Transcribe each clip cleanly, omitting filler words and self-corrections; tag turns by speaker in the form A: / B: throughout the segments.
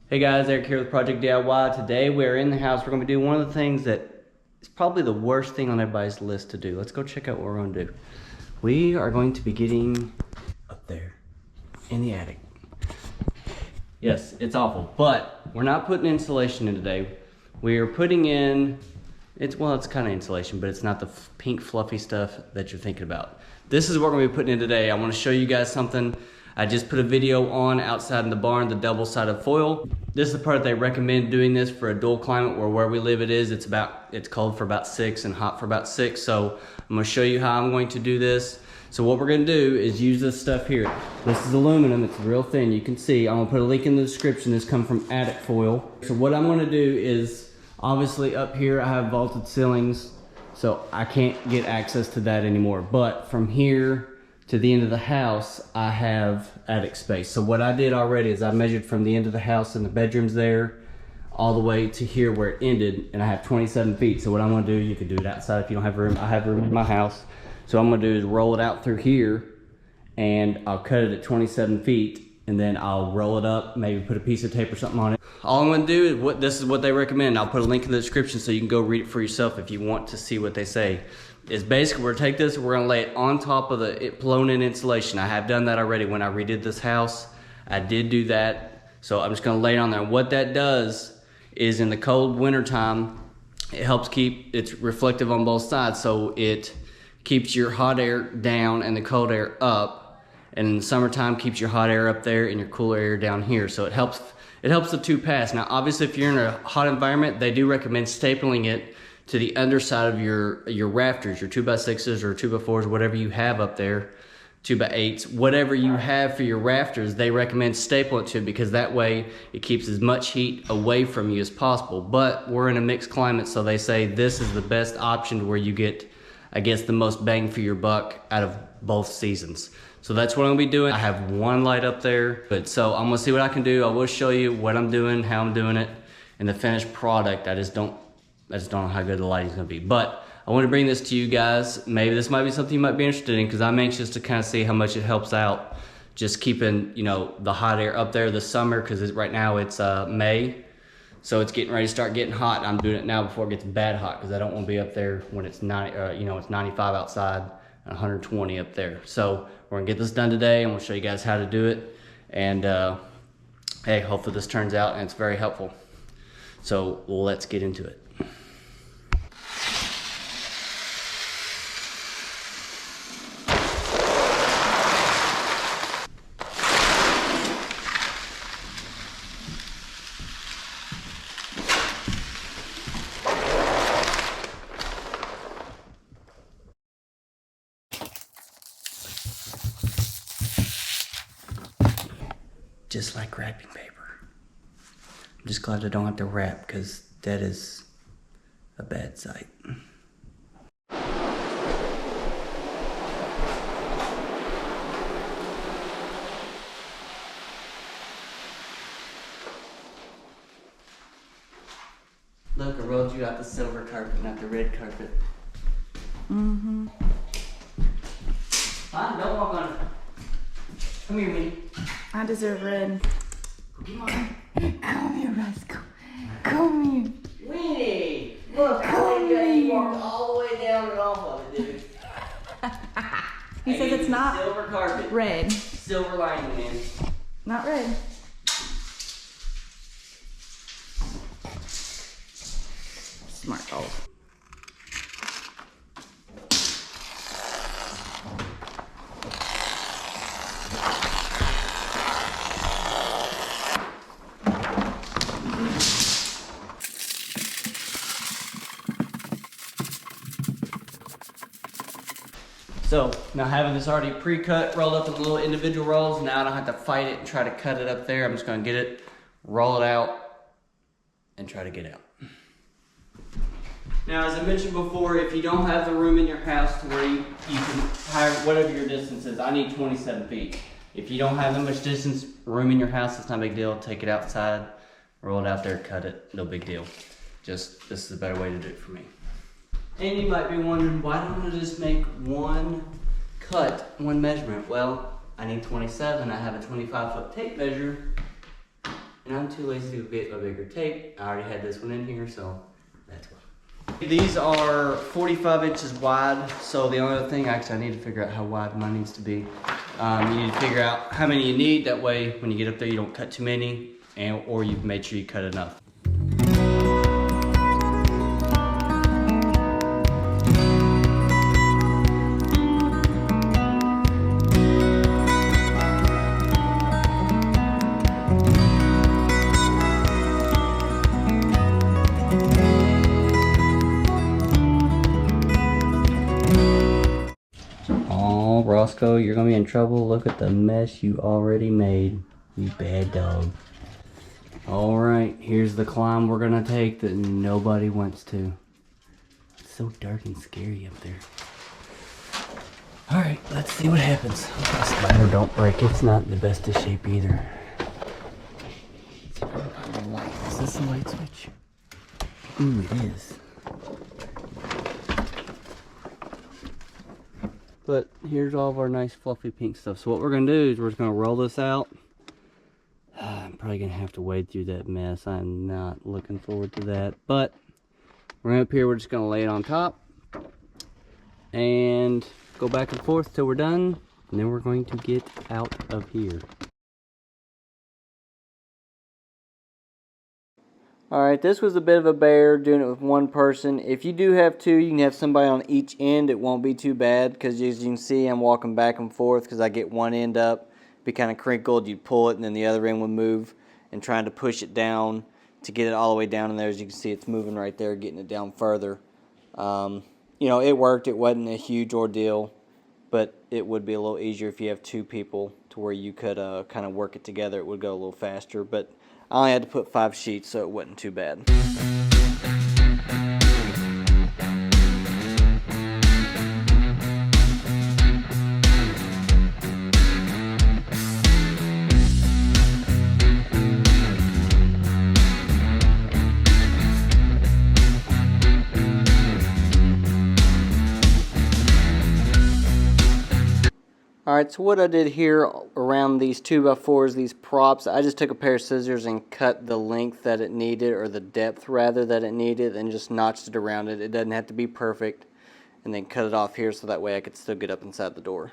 A: Hey guys, Eric here with Project DIY. Today we're in the house. We're going to be doing one of the things that is probably the worst thing on everybody's list to do. Let's go check out what we're going to do. We are going to be getting up there in the attic. Yes, it's awful, but we're not putting insulation in today. We are putting in, it's kind of insulation, but it's not the pink fluffy stuff that you're thinking about. This is what we're going to be putting in today. I want to show you guys something. I just put a video on outside in the barn, the double-sided foil. This is the part they recommend doing this for a dual climate where we live it's cold for about 6 and hot for about 6. So I'm gonna show you how I'm going to do this. So what we're gonna do is use this stuff here. This is aluminum, it's real thin, you can see. I'm gonna put a link in the description. This comes from Attic Foil. So what I'm gonna do is, obviously up here I have vaulted ceilings, so I can't get access to that anymore. But from here to the end of the house, I have attic space. So what I did already is I measured from the end of the house and the bedrooms there all the way to here where it ended, and I have 27 feet. So what I'm gonna do, you can do it outside if you don't have room. I have room in my house. So what I'm gonna do is roll it out through here, and I'll cut it at 27 feet, and then I'll roll it up, maybe put a piece of tape or something on it. All I'm gonna do is, this is what they recommend. I'll put a link in the description so you can go read it for yourself if you want to see what they say. Is basically we're gonna take this, we're gonna lay it on top of the blown in insulation. I have done that already when I redid this house. I did do that. So I'm just gonna lay it on there. What that does is in the cold winter time, it helps keep, it's reflective on both sides. So it keeps your hot air down and the cold air up. And in the summertime, keeps your hot air up there and your cooler air down here. So it helps the two pass. Now, obviously if you're in a hot environment, they do recommend stapling it to the underside of your rafters, your 2x6s or 2x4s, whatever you have up there, 2x8s, whatever you have for your rafters, they recommend staple it to it because that way it keeps as much heat away from you as possible. But we're in a mixed climate, so they say this is the best option where you get, I guess, the most bang for your buck out of both seasons. So that's what I'm gonna be doing. I have one light up there, but so I'm gonna see what I can do. I will show you what I'm doing, how I'm doing it, and the finished product. I just don't know how good the lighting's gonna be. But I want to bring this to you guys. Maybe this might be something you might be interested in because I'm anxious to kind of see how much it helps out just keeping, you know, the hot air up there this summer, because right now it's May. So it's getting ready to start getting hot. I'm doing it now before it gets bad hot because I don't want to be up there when it's it's 95 outside and 120 up there. So we're gonna get this done today. I'm gonna show you guys how to do it. And hey, hopefully this turns out and it's very helpful. So let's get into it. Just like wrapping paper. I'm just glad I don't have to wrap because that is a bad sight. Look, I rolled you out the silver carpet, not the red carpet. Mm-hmm. Don't walk on it. Come here, Minnie.
B: I deserve red.
A: Come on.
B: Come here, Rascal. Come here.
A: Winnie! Look, you walked all the way down and off of it, dude.
B: He says it's not
A: silver carpet.
B: red.
A: Silver lining, man.
B: Not red. Smart gold.
A: So now having this already pre-cut, rolled up in little individual rolls, now I don't have to fight it and try to cut it up there. I'm just gonna get it, roll it out, and try to get out. Now, as I mentioned before, if you don't have the room in your house to where you can hire whatever your distance is, I need 27 feet. If you don't have that much distance, room in your house, it's not a big deal. Take it outside, roll it out there, cut it, no big deal. Just, this is a better way to do it for me. And you might be wondering, why don't I just make one cut, one measurement? Well, I need 27. I have a 25-foot tape measure, And I'm too lazy to get a bigger tape. I already had this one in here, so that's why. These are 45 inches wide, so the only other thing, actually I need to figure out how wide mine needs to be. You need to figure out how many you need, that way when you get up there you don't cut too many, or you've made sure you cut enough. Oh, Roscoe, you're gonna be in trouble. Look at the mess you already made, you bad dog. All right, here's the climb we're gonna take that nobody wants to. It's so dark and scary up there. All right, let's see what happens. Ladder don't break. It's not in the best of shape either. Is this the light switch? Ooh, it is. But here's all of our nice fluffy pink stuff. So what we're gonna do is we're just gonna roll this out. I'm probably gonna have to wade through that mess. I'm not looking forward to that. But we're up here, we're just gonna lay it on top and go back and forth till we're done. And then we're going to get out of here. Alright, this was a bit of a bear doing it with one person. If you do have two, you can have somebody on each end. It won't be too bad because as you can see, I'm walking back and forth because I get one end up, be kind of crinkled, you'd pull it and then the other end would move, and trying to push it down to get it all the way down in there. As you can see, it's moving right there, getting it down further. You know, it worked. It wasn't a huge ordeal, but it would be a little easier if you have two people to where you could kind of work it together. It would go a little faster, but I only had to put 5 sheets, so it wasn't too bad. Alright, so what I did here around these 2x4s, these props, I just took a pair of scissors and cut the length that it needed, or the depth rather that it needed, and just notched it around it. It doesn't have to be perfect. And then cut it off here so that way I could still get up inside the door.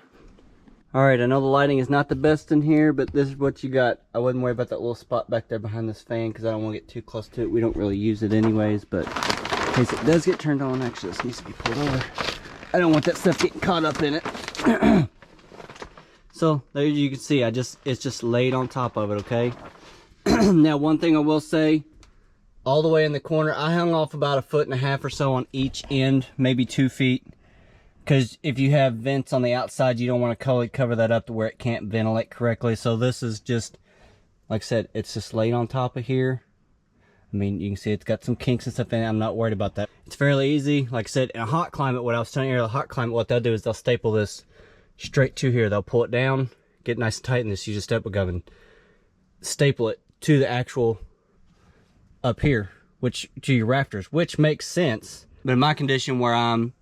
A: Alright, I know the lighting is not the best in here, but this is what you got. I wouldn't worry about that little spot back there behind this fan because I don't want to get too close to it. We don't really use it anyways, but in case it does get turned on, actually this needs to be pulled over. I don't want that stuff getting caught up in it. So there you can see, it's just laid on top of it, okay? Now one thing I will say, all the way in the corner, I hung off about 1.5 feet or so on each end, maybe 2 feet. Because if you have vents on the outside, you don't want to cover that up to where it can't ventilate correctly. So this is just, like I said, it's just laid on top of here. I mean, you can see it's got some kinks and stuff in it. I'm not worried about that. It's fairly easy. Like I said, in a hot climate, what I was telling you, the hot climate, what they'll do is they'll staple this straight to here. They'll pull it down, get nice and tight, and just use a staple gun and staple it to the actual up here, which to your rafters, which makes sense. But in my condition where I'm,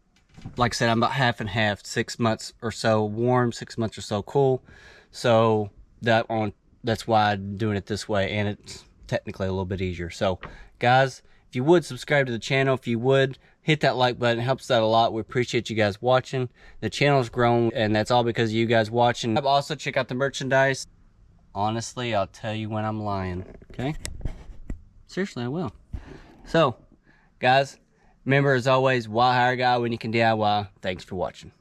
A: like I said, I'm about half and half, 6 months or so warm, 6 months or so cool. So that's why I'm doing it this way, and it's technically a little bit easier. So guys, if you would subscribe to the channel, if you would hit that like button, it helps out a lot. We appreciate you guys watching. The channel's grown, and that's all because of you guys watching. Also check out the merchandise. Honestly, I'll tell you when I'm lying, okay? Seriously, I will. So guys, remember, as always, why hire a guy when you can DIY? Thanks for watching.